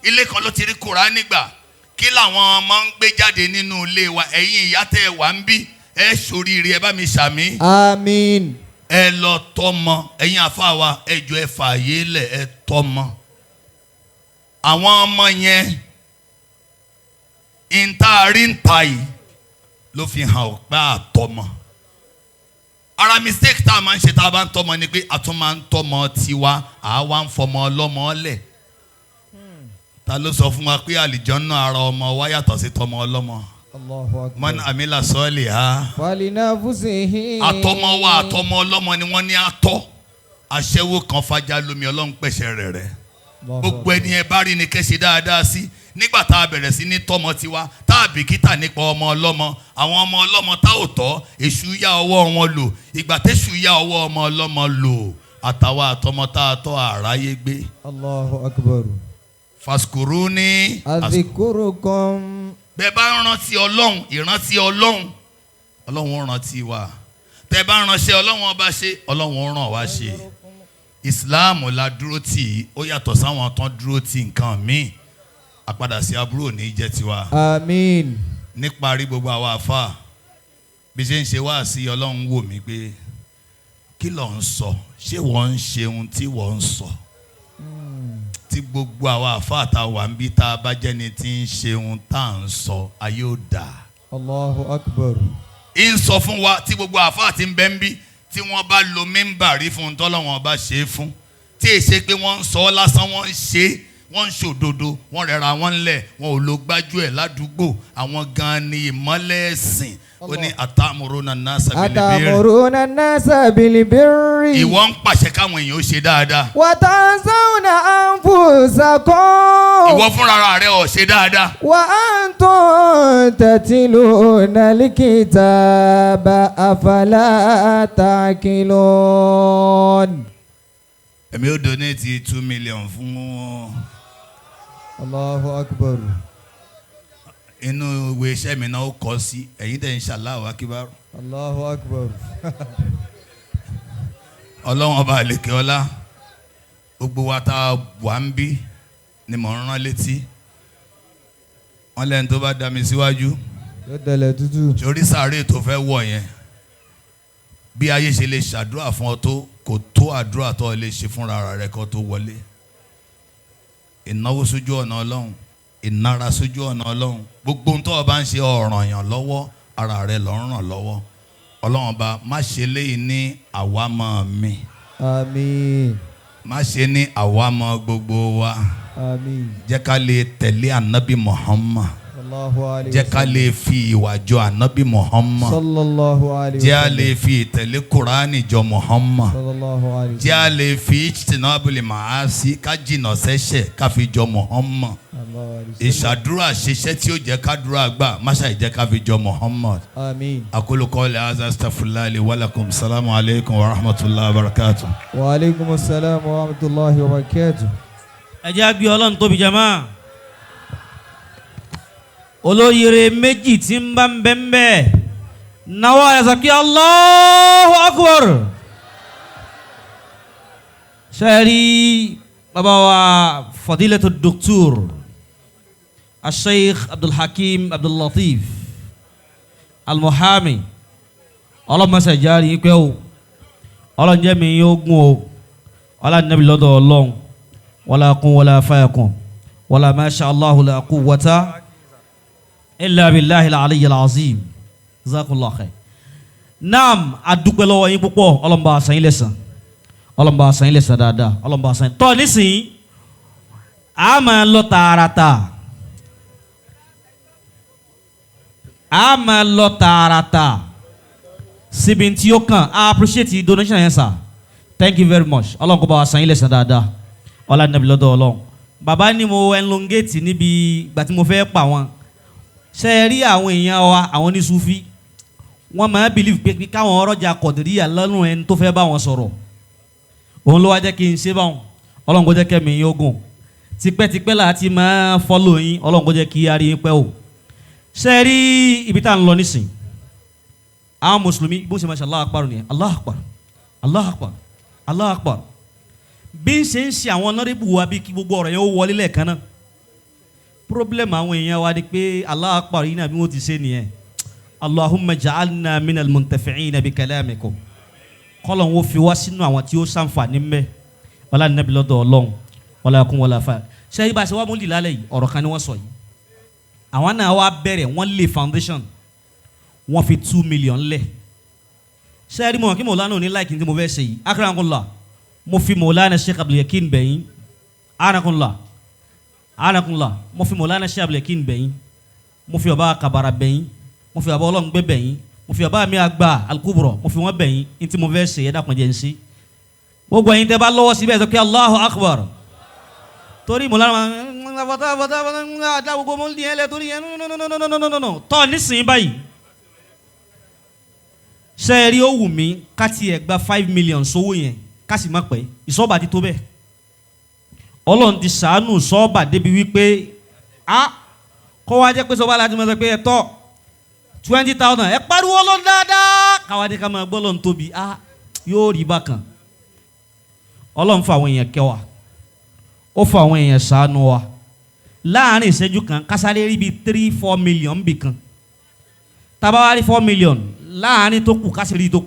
ilé kan ló ti rí Kùránì gbà. kí làwọn ọmọ ń gbé jáde nínú ilé wa ẹ̀yin ìyá tẹ́ ẹ wà ń bí ẹ ṣoríire ẹ bá mi ṣàmì. àmín. ẹ lọ tọ́mọ ẹ̀yin àfa wa ẹ jọ ẹ fààyè lẹ̀ ẹ tọ́mọ. àwọn ọmọ yẹn ìntaari ń ta yìí ló fi hàn pé àtọ́mọ. ara mistake tá a máa ń ṣe tá a bá ń tọ́mọ ni pé a tún máa ń tọ́mọ tiwa àwa ń fọmọ ọlọ́mọ lẹ̀. ta ló sọ fún wa pé àlìjọ́nà ara ọmọ wa yàtọ̀ sí tọmọ ọlọ́mọ. man amila sọ́ọ̀lì ha. àtọmọ wa àtọmọ ọlọ́mọ ni wọ́n ní àtọ́. aṣẹ́wó kan fajá lómi Ọlọ́run pẹ̀sẹ̀ rẹ̀ rẹ̀. gbogbo ẹni ẹ bá rí ni kẹ́ ṣe dáadáa sí. nígbà tá a bẹ̀rẹ̀ sí ní tọ́mọ tiwa tá a bìkítà nípa ọmọ ọlọ́mọ àwọn ọmọ ọlọ́mọ tá ò tọ́ èṣù yá ọwọ́ wọn lò ìgbà tẹ́ṣù yá ọwọ́ ọmọ ọlọ́mọ lò àtàwọn àtọmọ tá a tọ́ àráyé gbé. Allahu Akbar. Faskuruni azikurukum. bẹ́ẹ̀ bá ń rántí Ọlọ́run ìrántí Ọlọ́run Ọlọ́run ó rántí wa. tẹ́ bá ń ránṣẹ́ Ọlọ́run ọba ṣe Ọlọ́run ó ràn wá ṣe. Islam la dúró tì í ó yàtọ̀ sáwọn tán dúró tì nǹkan míì. àpadà sí aburú ò ní jẹ́ tiwa. àmín. níparí gbogbo àwa àfa bí ṣe ń ṣe wá sí Ọlọ́run wò mí pé kí ló ń sọ ṣé wọ́n ń ṣe ohun tí wọ́n ń sọ. tí gbogbo àwa àfa àtàwà ń bí tá a bá jẹ́ni tí ń ṣe ohun tá à ń sọ ayé ò dà. Allahu Akbar. ń sọ fún wa tí gbogbo àfa àti ń bẹ́ ń bí tí wọ́n bá lo mímbàrí fún un tọ́lọ́wọ́n bá ṣe é fún tí èsè pé wọ́n ń sọ lásán wọ́n ń ṣe é wọ́n ń ṣòdodo wọ́n rẹra wọn lẹ̀ wọn ò lo gbájú ẹ̀ ládùúgbò àwọn gan ni ìmọ́lẹ̀ ẹ̀sìn ó ní atamuruna nasa bilibiri. atamuruna nasa bilibiri. ìwọ ń pàṣẹ káwọn èèyàn ó ṣe dáadáa. watansawna anfusakum. ìwọ fúnra rẹ ò ṣe dáadáa. wa antum tatluna alkitaba afala ta'qilun. èmi ó donate 2 million fún wọn. Allahu Akbar. inú ìwé iṣẹ́ mi náà ó kọ sí ẹ̀yin dẹ̀ ń ṣàláwọ̀ akíbárò. Allahu Akbar. Ọlọ́run ọba àlekè ọlá gbogbo wa tá a wà ń bí ni mò ń rán létí. wọ́n lẹ́nu tó bá dá mi síwájú. yóò dẹ̀lẹ̀ tútù. torí sàárè tó fẹ́ wọ̀ yẹn bí ayé ṣe lè ṣàdúrà fún ọ tó kò tó àdúrà tó lè ṣe fúnra rẹ̀ kó tó wọlé. Ìnáwó sójú ọ̀nà Ọlọ́run, ìnára sójú ọ̀nà Ọlọ́run, gbogbo ohun tó o bá ń ṣe ọ̀ràn yàn lọ́wọ́ ara rẹ̀ ló ń ràn lọ́wọ́. Ọlọ́run bá má ṣe léyìí ní àwámọ̀ mi. Àmín. Má ṣe ní àwámọ̀ gbogbo wa. Àmín. Jẹ́ ká lè tẹ̀lé ànábì Muhammad. Jẹ́ ká lè fi ìwà jọ ànábì Muhammad. Jẹ́ a lè fi ìtẹ̀lé Kùránì jọ Muhammad. Jẹ́ a lè fi ijtinabul ma'asi ká jìnà sẹ́ṣẹ̀ ká fi jọ Muhammad. Ìṣàdúrà ṣiṣẹ́ tí ó jẹ́ ká dúrà gbà má ṣàì jẹ́ ká fi jọ Muhammad. Àmín. Aqulu qawli hadha astaghfirullahi li wa lakum. Assalamu alaykum wa rahmatullahi wa barakatuh. Wa alaykum assalam wa rahmatullahi wa barakatuh. Ẹ jẹ́ gbé Ọlọ́run tóbi jàmáà. Olóyèrè méjì tí ń bá ń bẹ́ńbẹ́ náwó àyàsàkí Allahu Akbar. Ṣẹ́rí bàbá wa Fadilatu Dr. Sheikh Abdullateef Abdul Akeem Al-Muhami ọlọ́mọṣẹ́ járe yín pẹ́ o ọlọ́njẹ́ mi yóò gún o ọlọ́nàbí lọ́dọ̀ Ọlọ́run wala kun wala fayakun wala masha Allahu la quwwata illa billahi al-aliyyi al-azim. Jazakumullahu khair. Naam, adúpẹ́ lọ́wọ́ yín púpọ̀ Ọlọ́run bá san yín lẹ́san. Ọlọ́run bá san yín lẹ́san dáadáa. Ọlọ́run bá san yín. Tọ́ nísìnyí a máa lọ tààràtà. A máa lọ tààràtà síbi tí ó kàn. I appreciate donation yẹn sir. Thank you very much. Ọlọ́run kó bá wa san yín lẹ́san dáadáa. Ọlá nàbí lọ́dọ̀ Ọlọ́run. Bàbá ni mo elongate níbi ìgbà tí mo fẹ́ pa wọn. Ṣé rí àwọn èèyàn wa àwọn ní Sufi wọ́n máa believe pé káwọn ọrọ̀jà Qadiriyah lọ́rùn ẹni tó fẹ́ bá wọn sọ̀rọ̀ òun ló wá jẹ́ kí n ṣe báwọn Ọlọ́run kó jẹ́ kẹ́mi yín ogun tipẹ́tipẹ́ láti máa follow yín Ọlọ́run kó jẹ́ kí a rí yín pẹ́ o. Ṣé rí ibi tá à ń lọ nísìn àwọn mùsùlùmí bó ṣe máa ṣe Allahu Akbar nìyẹn Allahu Akbar Allahu Akbar Allahu Akbar bí ń ṣe ń ṣe àwọn honourable wa bí kí gbogbo ọ̀rọ̀ yẹn ó wọlé lẹ́ẹ̀kan náà. Problem àwọn èèyàn wa ni pé Allahu Akbar yìí náà bí wọ́n ti ṣe nìyẹn. Allahumma ja'alna minal muntafi'ina bi kalamikum. Kọ́lọ̀ wo fi wá sínú àwọn tí ó ṣàǹfààní mẹ́. Wala nàbí lọ́dọ̀ Ọlọ́run. Wala kun wala fa. Ṣé ibà ṣe wá mú lìlálẹ̀ yìí ọ̀rọ̀ kan ni wọ́n sọ yìí. Àwọn náà wá bẹ̀rẹ̀ wọ́n lé foundation. Wọ́n fi 2 million lẹ̀. Ṣé ẹ̀rí mọ̀ kí Mawlana ní láìkí tí mo fẹ́ ṣe yìí. Akramakumullah. Mo fi Mawlana Sheikh Abdulyekeen bẹ̀yìn. Anakunla. Anakunla. Mo fi Mawlana Sheikh Abdulyekeen bẹ̀yìn. Mo fi ọba Kabara bẹ̀yìn. Mo fi ọba Ọlọ́ngbẹ bẹ̀yìn. Mo fi ọba mi àgbà Al-Kubra. Mo fi wọ́n bẹ̀yìn. Ntí mo fẹ́ ṣe ẹ̀dá kan jẹ́ ń sí. Gbogbo ẹ̀yin tẹ́ bá lọ́wọ́ síbẹ̀ sọ pé Allahu Akbar. Torí Mawlana àdá gbogbo mo ń di ẹlẹ́ torí yẹn tọ́ nísìnyí báyìí. Ṣé ẹ rí ó wù mí ká tiẹ̀ gba 5 million sówó yẹn ká sì má pẹ́ ìsọ́ọ̀bà ti tó bẹ́ẹ̀. Ọlọ́run ti ṣàánú sọ́ọ̀bà débi wípé kọ́ wá jẹ́ pé sọ́ọ̀bà láti mọ̀ sọ pé ẹ tọ́ 20,000 ẹ pariwo Ọlọ́run dáadáa káwá ní ká máa gbọ́ Ọlọ́run tóbi yóò rí bákan. Ọlọ́run fa àwọn èèyàn kẹwàá ó fa àwọn èèyàn ṣàánú wa láàárín ìṣẹ́jú kan kásáré rí bíi 3-4 million bì kan tá bá wá rí 4 million láàárín tó kù kásáré tó kù